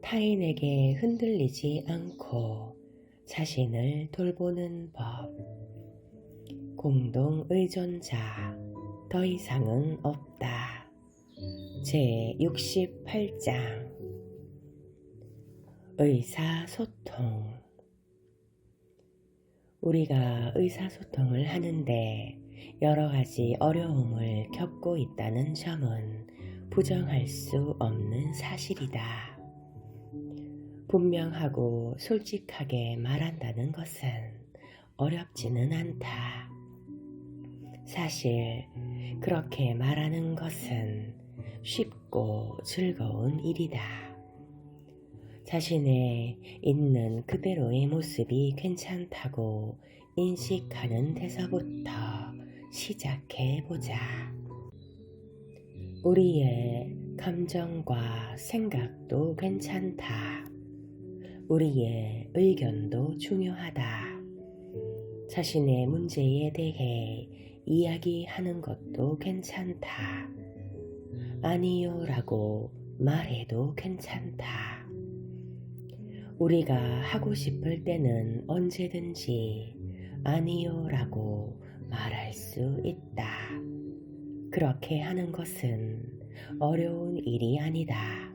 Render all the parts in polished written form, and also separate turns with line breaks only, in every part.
타인에게 흔들리지 않고 자신을 돌보는 법. 공동 의존자, 더 이상은 없다. 제68장. 의사소통. 우리가 의사소통을 하는데 여러 가지 어려움을 겪고 있다는 점은 부정할 수 없는 사실이다. 분명하고 솔직하게 말한다는 것은 어렵지는 않다. 사실 그렇게 말하는 것은 쉽고 즐거운 일이다. 자신의 있는 그대로의 모습이 괜찮다고 인식하는 데서부터 시작해보자. 우리의 감정과 생각도 괜찮다. 우리의 의견도 중요하다. 자신의 문제에 대해 이야기하는 것도 괜찮다. 아니요 라고 말해도 괜찮다. 우리가 하고 싶을 때는 언제든지 아니요 라고 말할 수 있다. 그렇게 하는 것은 어려운 일이 아니다.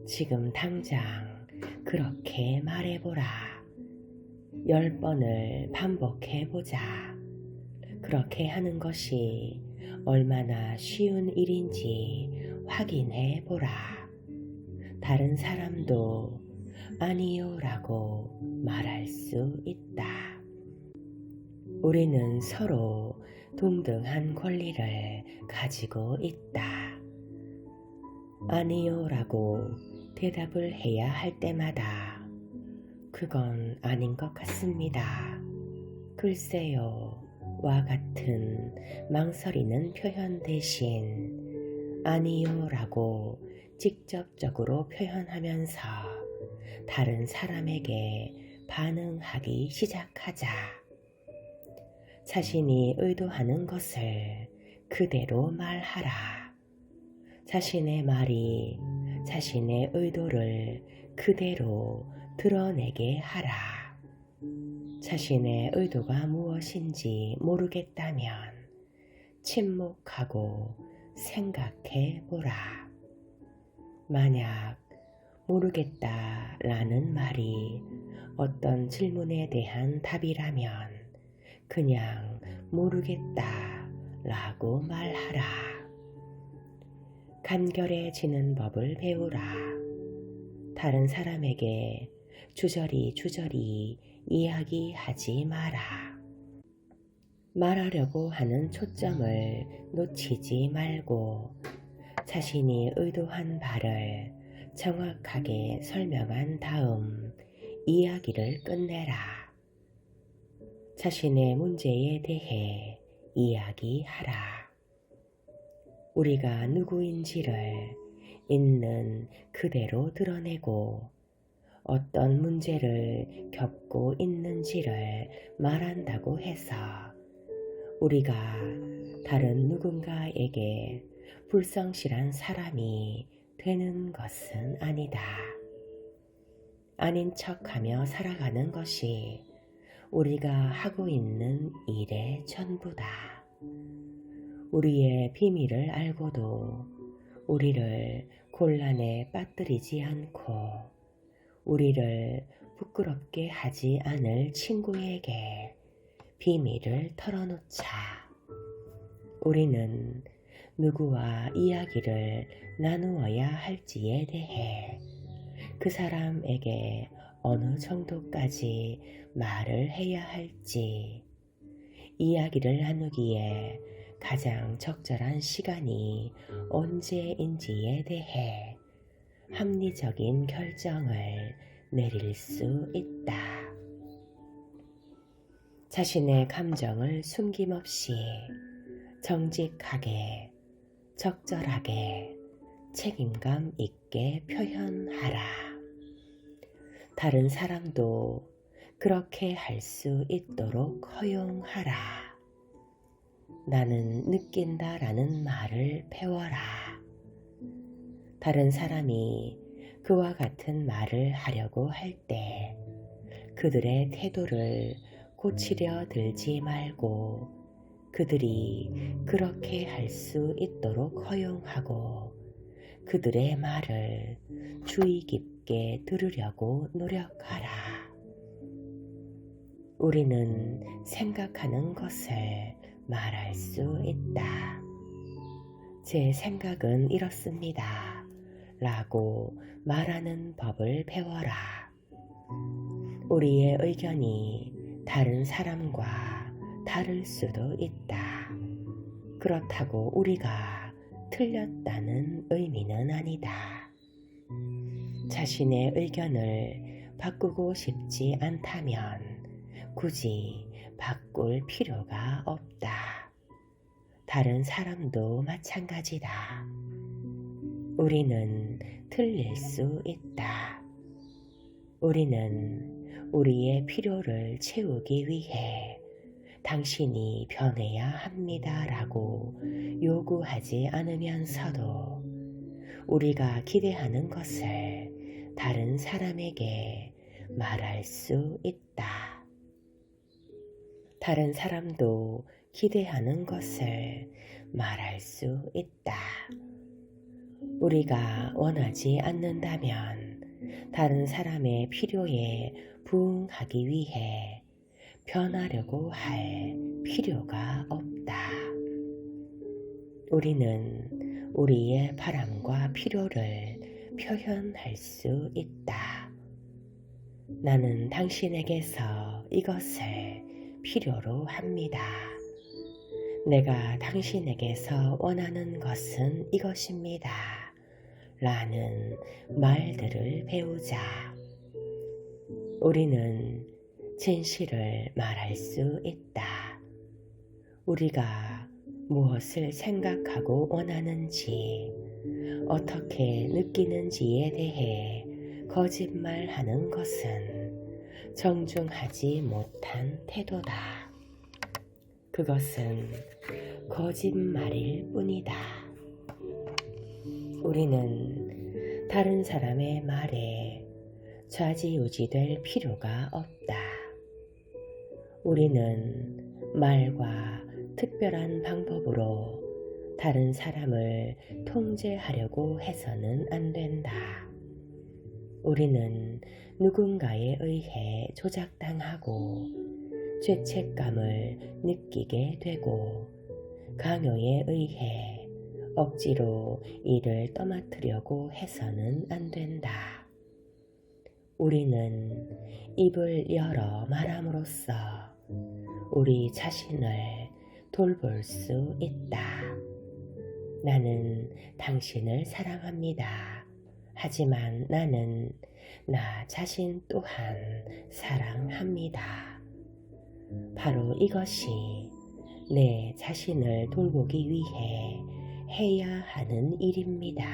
지금 당장 그렇게 말해보라. 10번을 반복해보자. 그렇게 하는 것이 얼마나 쉬운 일인지 확인해보라. 다른 사람도 아니요 라고 말할 수 있다. 우리는 서로 동등한 권리를 가지고 있다. 아니요 라고 대답을 해야 할 때마다 그건 아닌 것 같습니다. 글쎄요 와 같은 망설이는 표현 대신 아니요 라고 직접적으로 표현하면서 다른 사람에게 반응하기 시작하자. 자신이 의도하는 것을 그대로 말하라. 자신의 말이 자신의 의도를 그대로 드러내게 하라. 자신의 의도가 무엇인지 모르겠다면 침묵하고 생각해 보라. 만약 모르겠다라는 말이 어떤 질문에 대한 답이라면 그냥 모르겠다라고 말하라. 간결해지는 법을 배우라. 다른 사람에게 주저리 이야기하지 마라. 말하려고 하는 초점을 놓치지 말고 자신이 의도한 바를 정확하게 설명한 다음 이야기를 끝내라. 자신의 문제에 대해 이야기하라. 우리가 누구인지를 있는 그대로 드러내고 어떤 문제를 겪고 있는지를 말한다고 해서 우리가 다른 누군가에게 불성실한 사람이 되는 것은 아니다. 아닌 척하며 살아가는 것이 우리가 하고 있는 일의 전부다. 우리의 비밀을 알고도 우리를 곤란에 빠뜨리지 않고 우리를 부끄럽게 하지 않을 친구에게 비밀을 털어놓자. 우리는 누구와 이야기를 나누어야 할지에 대해 그 사람에게 어느 정도까지 말을 해야 할지, 이야기를 나누기에 가장 적절한 시간이 언제인지에 대해 합리적인 결정을 내릴 수 있다. 자신의 감정을 숨김없이 정직하게, 적절하게, 책임감 있게 표현하라. 다른 사람도 그렇게 할 수 있도록 허용하라. 나는 느낀다라는 말을 배워라. 다른 사람이 그와 같은 말을 하려고 할 때 그들의 태도를 고치려 들지 말고 그들이 그렇게 할 수 있도록 허용하고 그들의 말을 주의 깊게 들으려고 노력하라. 우리는 생각하는 것을 말할 수 있다. 제 생각은 이렇습니다. 라고 말하는 법을 배워라. 우리의 의견이 다른 사람과 다를 수도 있다. 그렇다고 우리가 틀렸다는 의미는 아니다. 자신의 의견을 바꾸고 싶지 않다면 굳이 바꿀 필요가 없다. 다른 사람도 마찬가지다. 우리는 틀릴 수 있다. 우리는 우리의 필요를 채우기 위해 당신이 변해야 합니다 라고 요구하지 않으면서도 우리가 기대하는 것을 다른 사람에게 말할 수 있다. 다른 사람도 기대하는 것을 말할 수 있다. 우리가 원하지 않는다면 다른 사람의 필요에 부응하기 위해 변하려고 할 필요가 없다. 우리는 우리의 바람과 필요를 표현할 수 있다. 나는 당신에게서 이것을 필요로 합니다. 내가 당신에게서 원하는 것은 이것입니다. 라는 말들을 배우자. 우리는 진실을 말할 수 있다. 우리가 무엇을 생각하고 원하는지, 어떻게 느끼는지에 대해 거짓말하는 것은 정중하지 못한 태도다. 그것은 거짓말일 뿐이다. 우리는 다른 사람의 말에 좌지우지될 필요가 없다. 우리는 말과 특별한 방법으로 다른 사람을 통제하려고 해서는 안 된다. 우리는 누군가에 의해 조작당하고 죄책감을 느끼게 되고 강요에 의해 억지로 일을 떠맡으려고 해서는 안 된다. 우리는 입을 열어 말함으로써 우리 자신을 돌볼 수 있다. 나는 당신을 사랑합니다. 하지만 나는 나 자신 또한 사랑합니다. 바로 이것이 내 자신을 돌보기 위해 해야 하는 일입니다.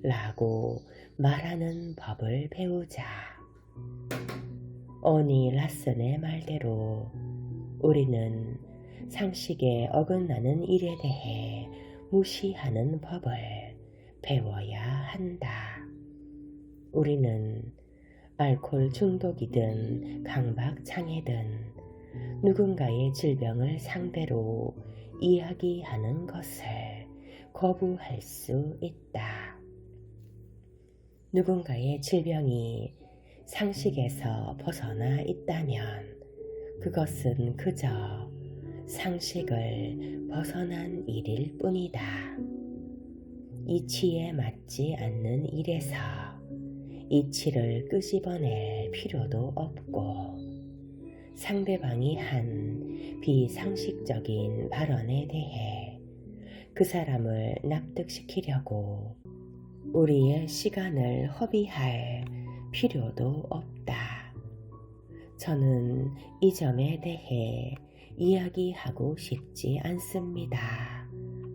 라고 말하는 법을 배우자. 어니 라슨의 말대로 우리는 상식에 어긋나는 일에 대해 무시하는 법을 배워야 한다. 우리는 알코올 중독이든 강박장애든 누군가의 질병을 상대로 이야기하는 것을 거부할 수 있다. 누군가의 질병이 상식에서 벗어나 있다면 그것은 그저 상식을 벗어난 일일 뿐이다. 이치에 맞지 않는 일에서 이치를 끄집어낼 필요도 없고 상대방이 한 비상식적인 발언에 대해 그 사람을 납득시키려고 우리의 시간을 허비할 필요도 없다. 저는 이 점에 대해 이야기하고 싶지 않습니다.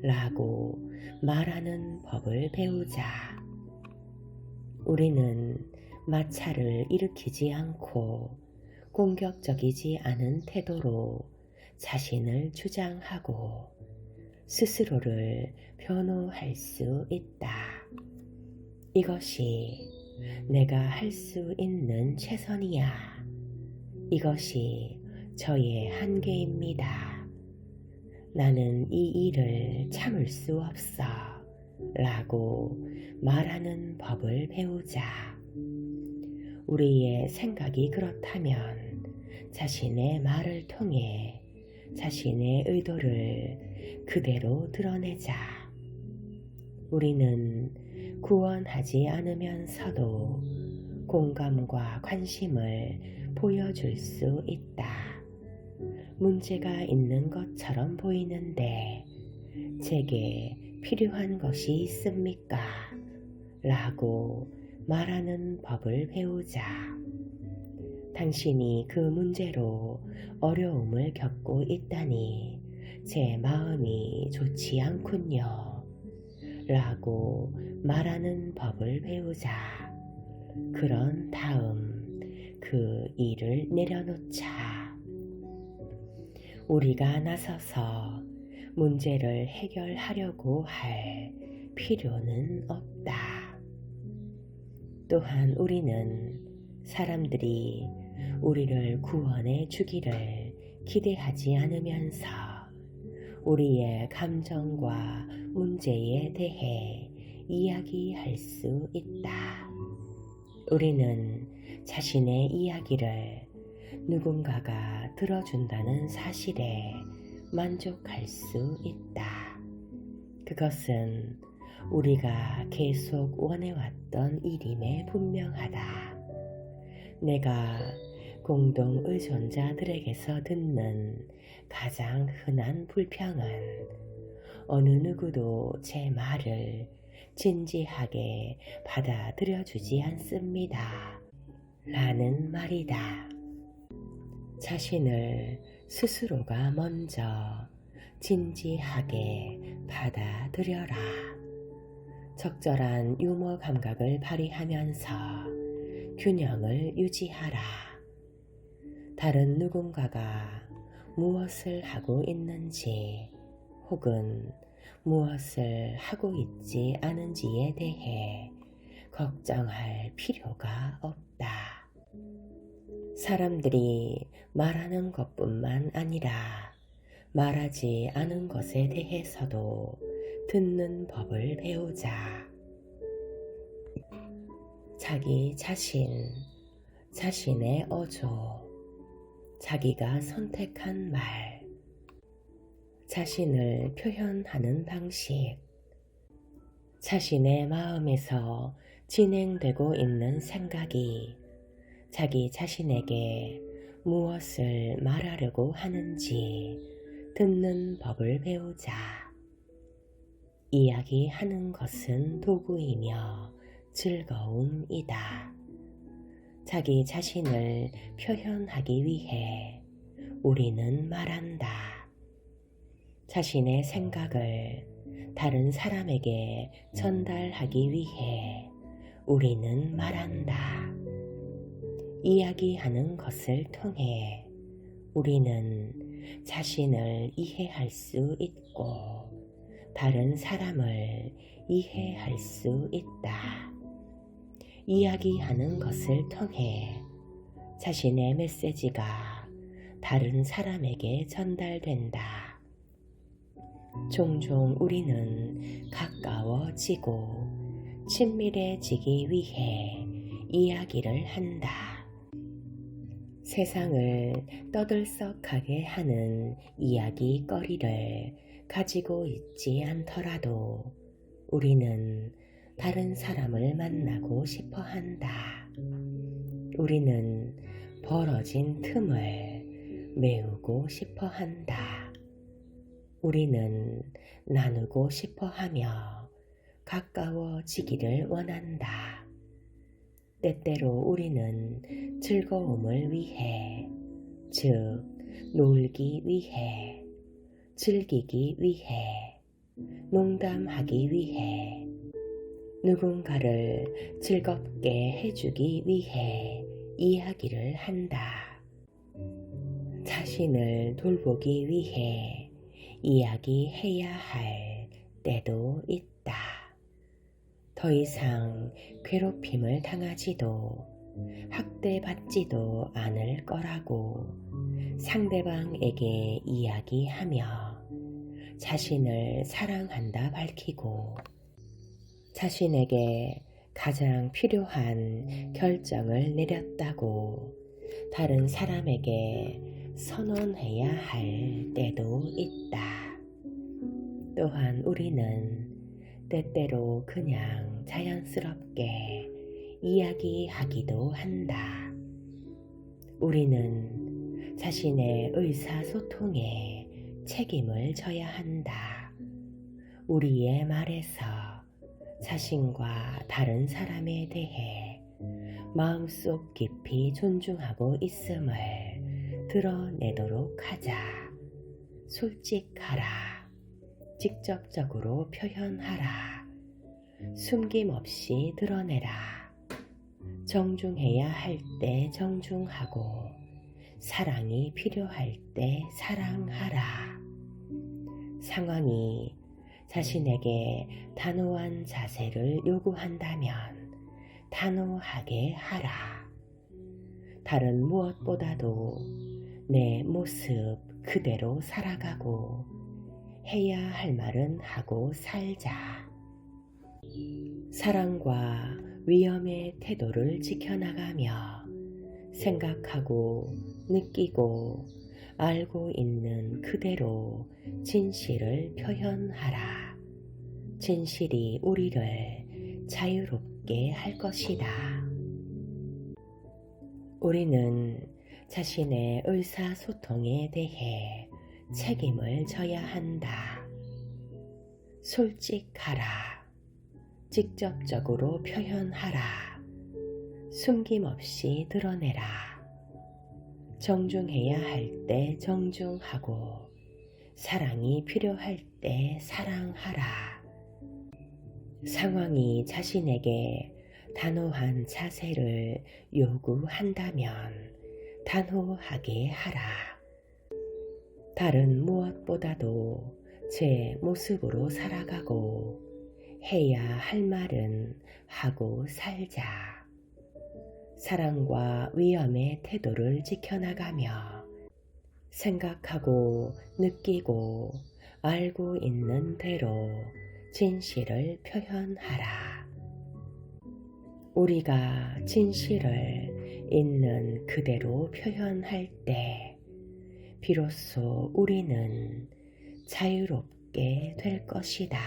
라고 말하는 법을 배우자. 우리는 마찰을 일으키지 않고 공격적이지 않은 태도로 자신을 주장하고 스스로를 변호할 수 있다. 이것이 내가 할 수 있는 최선이야. 이것이 저의 한계입니다. 나는 이 일을 참을 수 없어. 라고 말하는 법을 배우자. 우리의 생각이 그렇다면 자신의 말을 통해 자신의 의도를 그대로 드러내자. 우리는 구원하지 않으면서도 공감과 관심을 보여줄 수 있다. 문제가 있는 것처럼 보이는데 제게 필요한 것이 있습니까? 라고 말하는 법을 배우자. 당신이 그 문제로 어려움을 겪고 있다니 제 마음이 좋지 않군요. 라고 말하는 법을 배우자. 그런 다음 그 일을 내려놓자. 우리가 나서서 문제를 해결하려고 할 필요는 없다. 또한 우리는 사람들이 우리를 구원해 주기를 기대하지 않으면서 우리의 감정과 문제에 대해 이야기할 수 있다. 우리는 자신의 이야기를 누군가가 들어준다는 사실에 만족할 수 있다. 그것은 우리가 계속 원해왔던 일임에 분명하다. 내가 공동 의존자들에게서 듣는 가장 흔한 불평은 어느 누구도 제 말을 진지하게 받아들여주지 않습니다. 라는 말이다. 자신을 스스로가 먼저 진지하게 받아들여라. 적절한 유머 감각을 발휘하면서 균형을 유지하라. 다른 누군가가 무엇을 하고 있는지 혹은 무엇을 하고 있지 않은지에 대해 걱정할 필요가 없다. 사람들이 말하는 것뿐만 아니라 말하지 않은 것에 대해서도 듣는 법을 배우자. 자기 자신, 자신의 어조, 자기가 선택한 말, 자신을 표현하는 방식, 자신의 마음에서 진행되고 있는 생각이 자기 자신에게 무엇을 말하려고 하는지 듣는 법을 배우자. 이야기하는 것은 도구이며 즐거움이다. 자기 자신을 표현하기 위해 우리는 말한다. 자신의 생각을 다른 사람에게 전달하기 위해 우리는 말한다. 이야기하는 것을 통해 우리는 자신을 이해할 수 있고 다른 사람을 이해할 수 있다. 이야기하는 것을 통해 자신의 메시지가 다른 사람에게 전달된다. 종종 우리는 가까워지고 친밀해지기 위해 이야기를 한다. 세상을 떠들썩하게 하는 이야기거리를 가지고 있지 않더라도 우리는 다른 사람을 만나고 싶어 한다. 우리는 벌어진 틈을 메우고 싶어 한다. 우리는 나누고 싶어 하며 가까워지기를 원한다. 때때로 우리는 즐거움을 위해, 즉 놀기 위해, 즐기기 위해, 농담하기 위해, 누군가를 즐겁게 해주기 위해 이야기를 한다. 자신을 돌보기 위해 이야기해야 할 때도 있다. 더 이상 괴롭힘을 당하지도 학대받지도 않을 거라고 상대방에게 이야기하며 자신을 사랑한다 밝히고 자신에게 가장 필요한 결정을 내렸다고 다른 사람에게 선언해야 할 때도 있다. 또한 우리는 때때로 그냥 자연스럽게 이야기하기도 한다. 우리는 자신의 의사소통에 책임을 져야 한다. 우리의 말에서 자신과 다른 사람에 대해 마음속 깊이 존중하고 있음을 드러내도록 하자. 솔직하라. 직접적으로 표현하라. 숨김없이 드러내라. 정중해야 할 때 정중하고 사랑이 필요할 때 사랑하라. 상황이 자신에게 단호한 자세를 요구한다면 단호하게 하라. 다른 무엇보다도 내 모습 그대로 살아가고 해야 할 말은 하고 살자. 사랑과 위험의 태도를 지켜나가며 생각하고 느끼고 알고 있는 그대로 진실을 표현하라. 진실이 우리를 자유롭게 할 것이다. 우리는 자신의 의사소통에 대해 책임을 져야 한다. 솔직하라. 직접적으로 표현하라. 숨김없이 드러내라. 정중해야 할 때 정중하고 사랑이 필요할 때 사랑하라. 상황이 자신에게 단호한 자세를 요구한다면 단호하게 하라. 다른 무엇보다도 제 모습으로 살아가고 해야 할 말은 하고 살자. 사랑과 위험의 태도를 지켜나가며 생각하고 느끼고 알고 있는 대로 진실을 표현하라. 우리가 진실을 있는 그대로 표현할 때 비로소 우리는 자유롭게 될 것이다.